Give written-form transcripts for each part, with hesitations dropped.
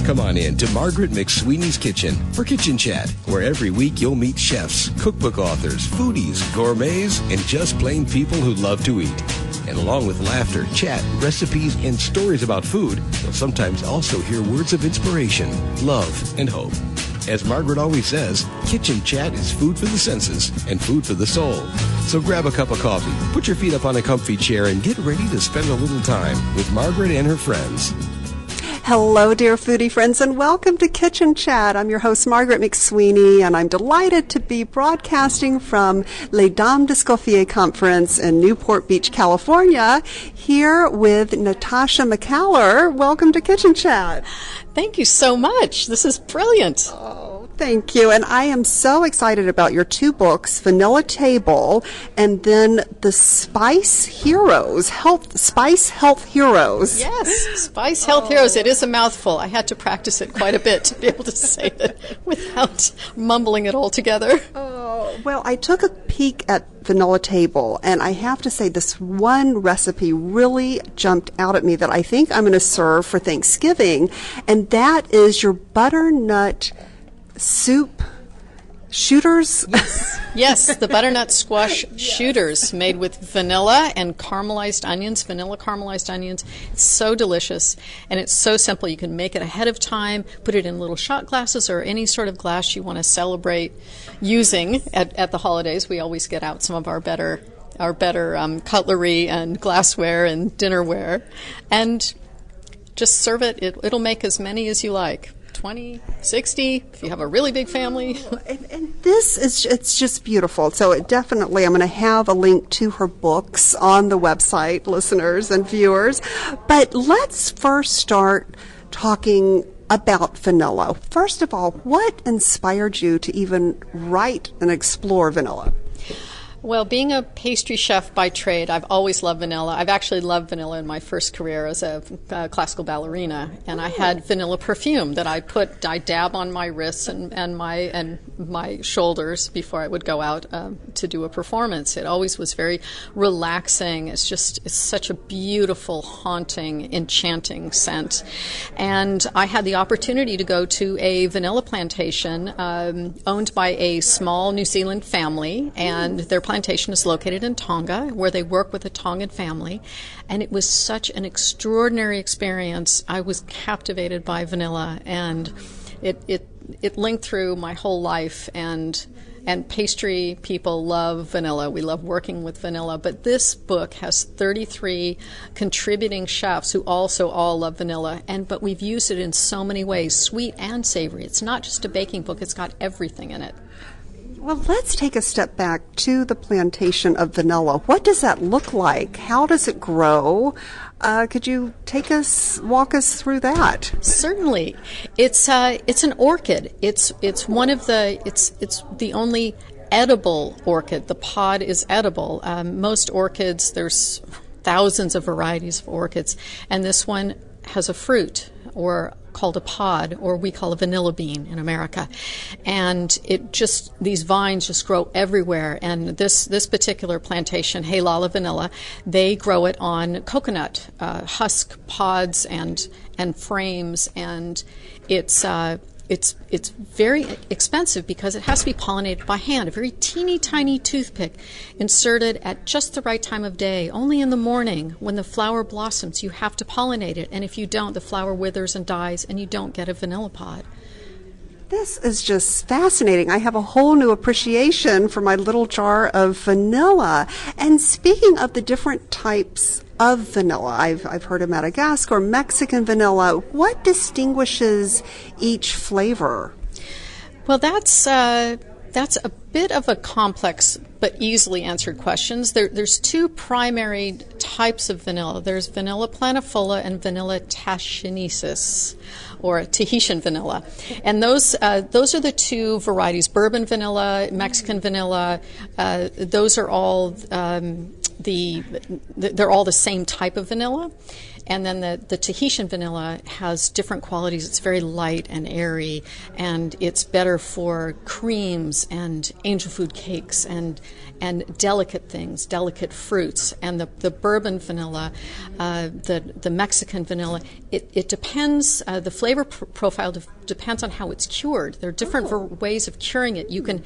Come on in to Margaret McSweeney's Kitchen for Kitchen Chat, where every week you'll meet chefs, cookbook authors, foodies, gourmets, and just plain people who love to eat. And along with laughter, chat, recipes, and stories about food, you'll sometimes also hear words of inspiration, love, and hope. As Margaret always says, Kitchen Chat is food for the senses and food for the soul. So grab a cup of coffee, put your feet up on a comfy chair, and get ready to spend a little time with Margaret and her friends. Hello, dear foodie friends, and welcome to Kitchen Chat. I'm your host, Margaret McSweeney, and I'm delighted to be broadcasting from Les Dames d'Escoffier Conference in Newport Beach, California, here with Natasha MacAller. Welcome to Kitchen Chat. Thank you so much. This is brilliant. Oh, thank you. And I am so excited about your two books, Vanilla Table and then The Spice Heroes, Spice Health Heroes. Yes, Spice Health Heroes. It is a mouthful. I had to practice it quite a bit to be able to say it without mumbling it all together. Oh, well, I took a peek at Vanilla Table, and I have to say this one recipe really jumped out at me that I think I'm going to serve for Thanksgiving, and that is your butternut soup shooters. Yes, the butternut squash shooters made with vanilla and caramelized onions, vanilla caramelized onions. It's so delicious, and it's so simple. You can make it ahead of time, put it in little shot glasses or any sort of glass you want to celebrate using at the holidays. We always get out some of our better cutlery and glassware and dinnerware, and just serve it. It'll make as many as you like. 20, 60, if you have a really big family. And this is, it's just beautiful. So I'm going to have a link to her books on the website, listeners and viewers. But let's first start talking about vanilla. First of all, what inspired you to even write and explore vanilla? Well, being a pastry chef by trade, I've always loved vanilla. I've actually loved vanilla in my first career as a classical ballerina, and I had vanilla perfume that I dab on my wrists and my shoulders before I would go out to do a performance. It always was very relaxing. It's such a beautiful, haunting, enchanting scent. And I had the opportunity to go to a vanilla plantation owned by a small New Zealand family, and their plantation is located in Tonga, where they work with a Tongan family, and it was such an extraordinary experience. I was captivated by vanilla, and it linked through my whole life, and pastry people love vanilla. We love working with vanilla, but this book has 33 contributing chefs who also all love vanilla, but we've used it in so many ways, sweet and savory. It's not just a baking book, it's got everything in it. Well, let's take a step back to the plantation of vanilla. What does that look like? How does it grow? Could you walk us through that? Certainly. It's an orchid. It's the only edible orchid. The pod is edible. Most orchids, there's thousands of varieties of orchids, and this one has a fruit, or called a pod, or we call a vanilla bean in America. And these vines just grow everywhere. And this particular plantation, Hey Lala Vanilla, they grow it on coconut husk pods and frames, and it's very expensive because it has to be pollinated by hand, a very teeny tiny toothpick inserted at just the right time of day. Only in the morning when the flower blossoms you have to pollinate it, and if you don't, the flower withers and dies and you don't get a vanilla pod. This is just fascinating. I have a whole new appreciation for my little jar of vanilla. And speaking of the different types of vanilla, I've heard of Madagascar, Mexican vanilla. What distinguishes each flavor? Well, that's a bit of a complex but easily answered questions. There's two primary types of vanilla. There's vanilla planifolia and vanilla tahitiensis, or Tahitian vanilla. And those are the two varieties. Bourbon vanilla, Mexican vanilla, those are all they're all the same type of vanilla. And then the Tahitian vanilla has different qualities. It's very light and airy, and it's better for creams and angel food cakes and delicate things, delicate fruits. And the bourbon vanilla, the Mexican vanilla, it depends, the flavor profile depends on how it's cured. There are different ways of curing it. You can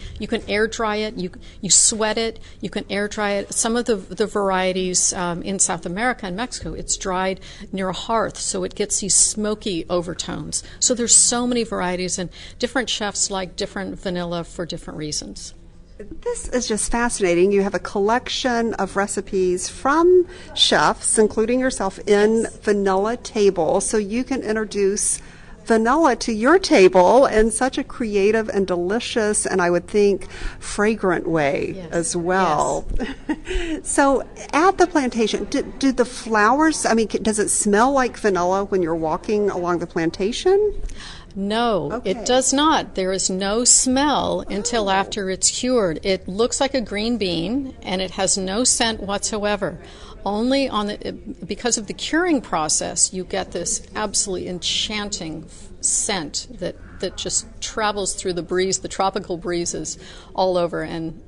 air dry it, you sweat it, you can air dry it. Some of the varieties in South America and Mexico, it's dried near a hearth, so it gets these smoky overtones. So there's so many varieties, and different chefs like different vanilla for different reasons. This is just fascinating. You have a collection of recipes from chefs, including yourself, in Vanilla Table, so you can introduce vanilla to your table in such a creative and delicious, and I would think fragrant way as well. Yes. So at the plantation, do the flowers, does it smell like vanilla when you're walking along the plantation? No, it does not. There is no smell until after it's cured. It looks like a green bean, and it has no scent whatsoever. Only because of the curing process, you get this absolutely enchanting scent that just travels through the breeze, the tropical breezes all over, and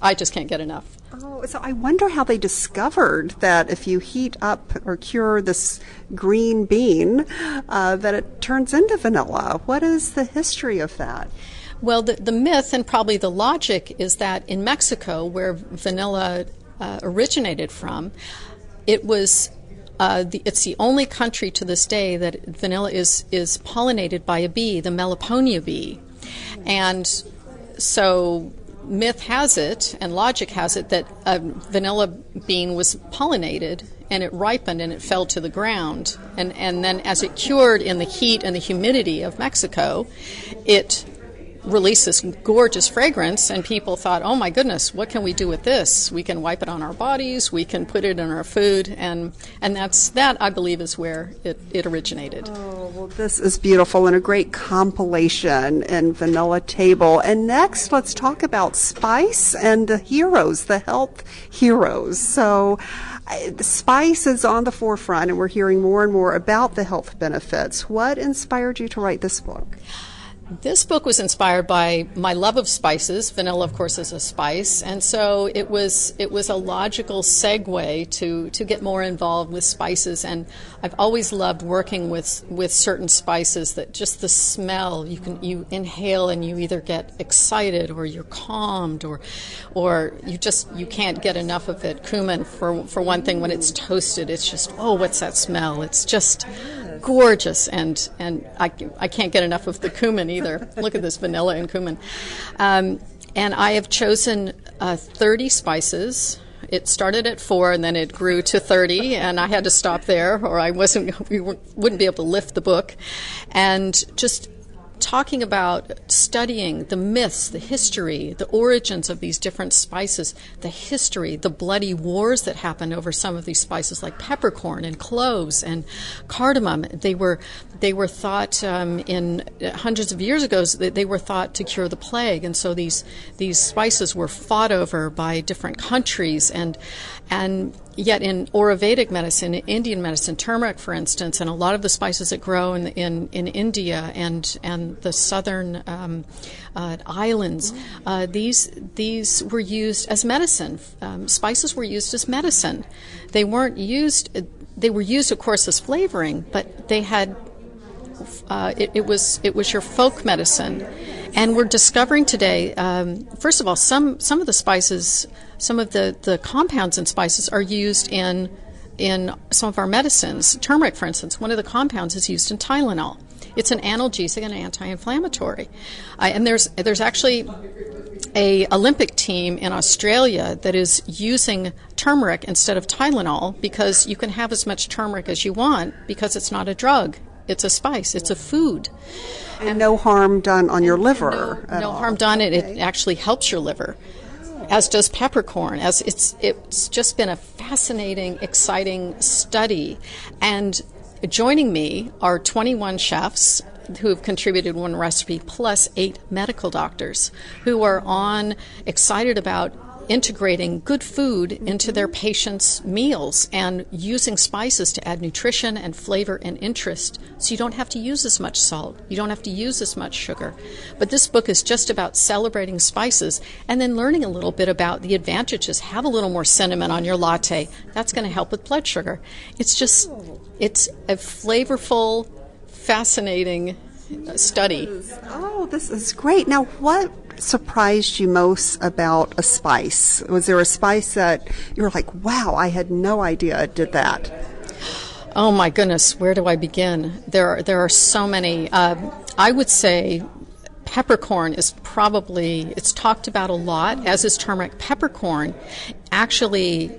I just can't get enough. Oh, so I wonder how they discovered that if you heat up or cure this green bean, that it turns into vanilla. What is the history of that? Well, the myth and probably the logic is that in Mexico, where vanilla originated from, it's the only country to this day that vanilla is pollinated by a bee, the Melipona bee. And so myth has it, and logic has it, that a vanilla bean was pollinated, and it ripened and it fell to the ground. And then as it cured in the heat and the humidity of Mexico, it released this gorgeous fragrance, and people thought, oh my goodness, what can we do with this? We can wipe it on our bodies, we can put it in our food, and that I believe is where it originated. Oh, well, this is beautiful and a great compilation in Vanilla Table. And next, let's talk about spice and the heroes, the health heroes. So spice is on the forefront, and we're hearing more and more about the health benefits. What inspired you to write this book? This book was inspired by my love of spices. Vanilla, of course, is a spice, and so it was a logical segue to get more involved with spices. And I've always loved working with certain spices that just the smell, you inhale and you either get excited or you're calmed or you can't get enough of it. Cumin, for one thing, when it's toasted, it's just, oh, what's that smell? It's just gorgeous, and I can't get enough of the cumin either. Look at this vanilla and cumin. And I have chosen 30 spices. It started at 4 and then it grew to 30, and I had to stop there or we wouldn't be able to lift the book. And just talking about studying the myths, the history, the origins of these different spices, the history, the bloody wars that happened over some of these spices like peppercorn and cloves and cardamom. They were thought in hundreds of years ago, they were thought to cure the plague, and so these spices were fought over by different countries, and yet in Ayurvedic medicine, in Indian medicine, turmeric, for instance, and a lot of the spices that grow in India and the southern islands, these were used as medicine. Spices were used as medicine. They were used, of course, as flavoring, but they had it was your folk medicine. And we're discovering today, first of all, some of the spices, some of the compounds in spices are used in some of our medicines. Turmeric, for instance, one of the compounds is used in Tylenol. It's an analgesic and anti-inflammatory. And there's actually a Olympic team in Australia that is using turmeric instead of Tylenol because you can have as much turmeric as you want because it's not a drug. It's a spice. It's a food. And no harm done on your liver. No harm done. It actually helps your liver, as does peppercorn. As it's just been a fascinating, exciting study. And joining me are 21 chefs who have contributed one recipe, plus 8 medical doctors who are excited about integrating good food into their patients' meals and using spices to add nutrition and flavor and interest, so you don't have to use as much salt, you don't have to use as much sugar. But this book is just about celebrating spices and then learning a little bit about the advantages. Have a little more cinnamon on your latte. That's going to help with blood sugar. It's a flavorful, fascinating study. Oh, this is great. Now, what surprised you most about a spice? Was there a spice that you were like, wow, I had no idea it did that? Oh my goodness, where do I begin? There are so many. I would say peppercorn is probably, it's talked about a lot, as is turmeric. Peppercorn, actually,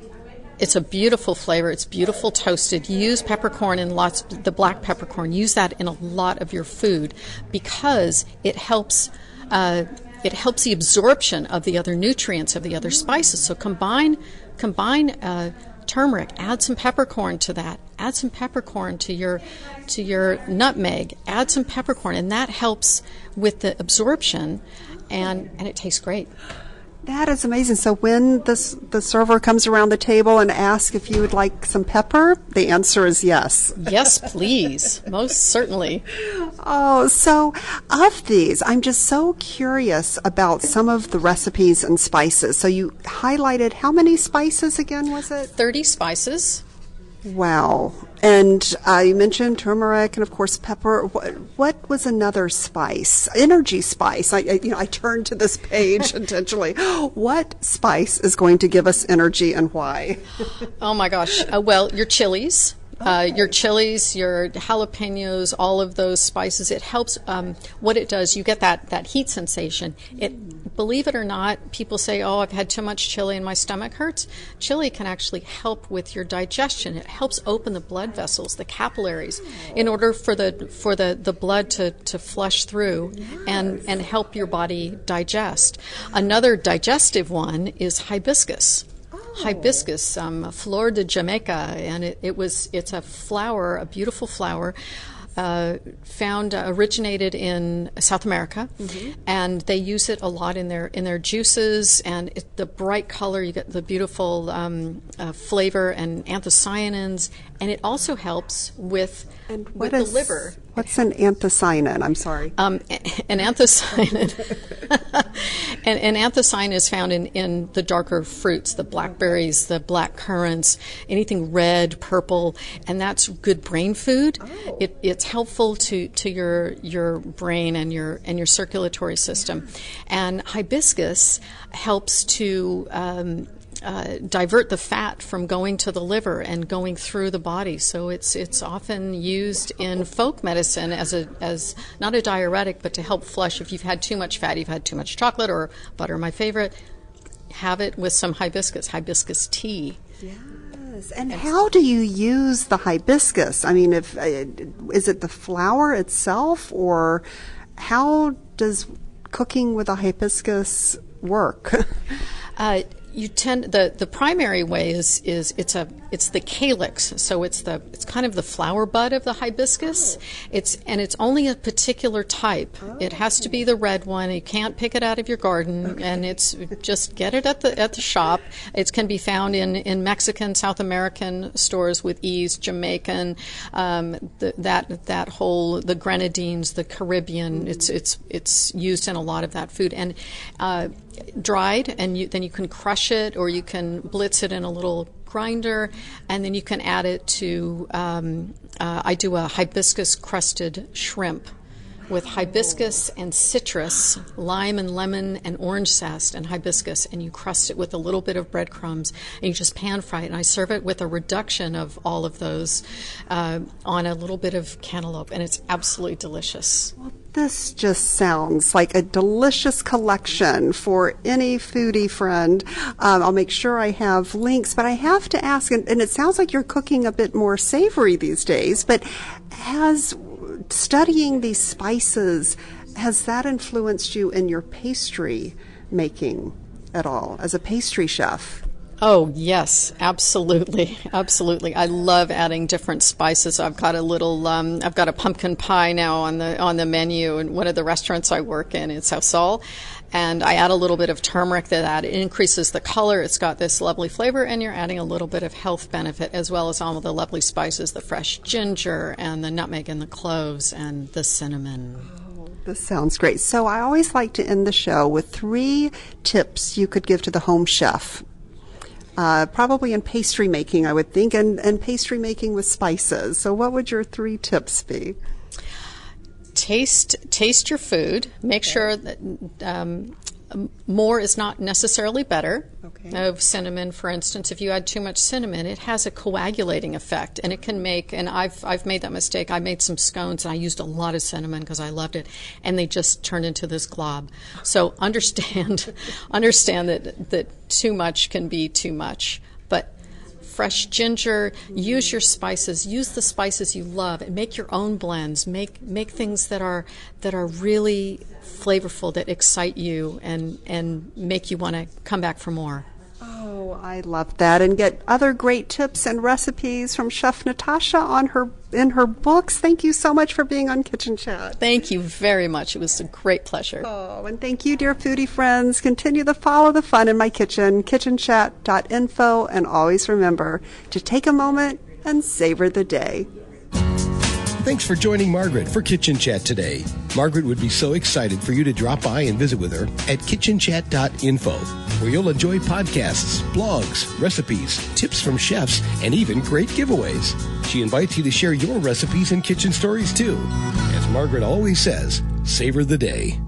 it's a beautiful flavor. It's beautiful toasted. Use peppercorn in lots, the black peppercorn. Use that in a lot of your food because it helps the absorption of the other nutrients of the other spices. So combine turmeric. Add some peppercorn to that. Add some peppercorn to your nutmeg. Add some peppercorn, and that helps with the absorption, and it tastes great. That is amazing. So when the server comes around the table and asks if you would like some pepper, the answer is yes. Yes, please. Most certainly. Oh, so of these, I'm just so curious about some of the recipes and spices. So you highlighted how many spices again was it? 30 spices. Wow. And you mentioned turmeric and, of course, pepper. What was another spice? Energy spice. I turned to this page intentionally. What spice is going to give us energy and why? Oh, my gosh. Well, your chilies. Your chilies, your jalapenos, all of those spices, it helps. What it does, you get that heat sensation. Believe it or not, people say, oh, I've had too much chili and my stomach hurts. Chili can actually help with your digestion. It helps open the blood vessels, the capillaries, in order for the blood to flush through and help your body digest. Another digestive one is hibiscus. Hibiscus, flor de Jamaica, and it's a flower, a beautiful flower, originated in South America, and they use it a lot in their juices. And the bright color, you get the beautiful flavor and anthocyanins, and it also helps with the liver. What's an anthocyanin? I'm sorry. An anthocyanin. An anthocyanin is found in the darker fruits, the blackberries, the black currants, anything red, purple, and that's good brain food. Oh. It's helpful to your brain and your circulatory system. And hibiscus helps to divert the fat from going to the liver and going through the body. So it's often used in folk medicine as not a diuretic, but to help flush. If you've had too much fat, you've had too much chocolate or butter, my favorite, have it with some hibiscus tea. Yes. And how do you use the hibiscus? I mean, is it the flower itself, or how does cooking with a hibiscus work? You tend the primary way is it's the calyx, so it's kind of the flower bud of the hibiscus. It's only a particular type. It has to be the red one. You can't pick it out of your garden, and it's just get it at the shop. It can be found in Mexican, South American stores with ease. Jamaican, that whole the grenadines, the Caribbean. It's used in a lot of that food and. Dried, and then you can crush it, or you can blitz it in a little grinder, and then you can add it to. I do a hibiscus crusted shrimp with hibiscus and citrus, lime and lemon and orange zest and hibiscus, and you crust it with a little bit of breadcrumbs, and you just pan fry it. And I serve it with a reduction of all of those on a little bit of cantaloupe, and it's absolutely delicious. Well, this just sounds like a delicious collection for any foodie friend. I'll make sure I have links, but I have to ask, and it sounds like you're cooking a bit more savory these days, but has studying these spices, has that influenced you in your pastry making at all as a pastry chef? Oh, yes, absolutely. Absolutely. I love adding different spices. I've got I've got a pumpkin pie now on the menu in one of the restaurants I work in South Seoul. And I add a little bit of turmeric to that. It increases the color. It's got this lovely flavor, and you're adding a little bit of health benefit, as well as all of the lovely spices, the fresh ginger and the nutmeg and the cloves and the cinnamon. This sounds great. So I always like to end the show with 3 tips you could give to the home chef. Probably in pastry making, I would think, and pastry making with spices. So what would your 3 tips be? Taste your food. Make sure that more is not necessarily better. Okay. Of cinnamon, for instance, if you add too much cinnamon, it has a coagulating effect, and it can make. And I've made that mistake. I made some scones, and I used a lot of cinnamon because I loved it, and they just turned into this glob. So understand that too much can be too much, but fresh ginger, use your spices, use the spices you love, and make your own blends. Make things that are really flavorful, that excite you and make you want to come back for more. Oh, I love that. And get other great tips and recipes from Chef Natasha in her books. Thank you so much for being on Kitchen Chat. Thank you very much. It was a great pleasure. Oh, and thank you, dear foodie friends. Continue to follow the fun in my kitchen, kitchenchat.info, and always remember to take a moment and savor the day. Thanks for joining Margaret for Kitchen Chat today. Margaret would be so excited for you to drop by and visit with her at kitchenchat.info, where you'll enjoy podcasts, blogs, recipes, tips from chefs, and even great giveaways. She invites you to share your recipes and kitchen stories too. As Margaret always says, savor the day.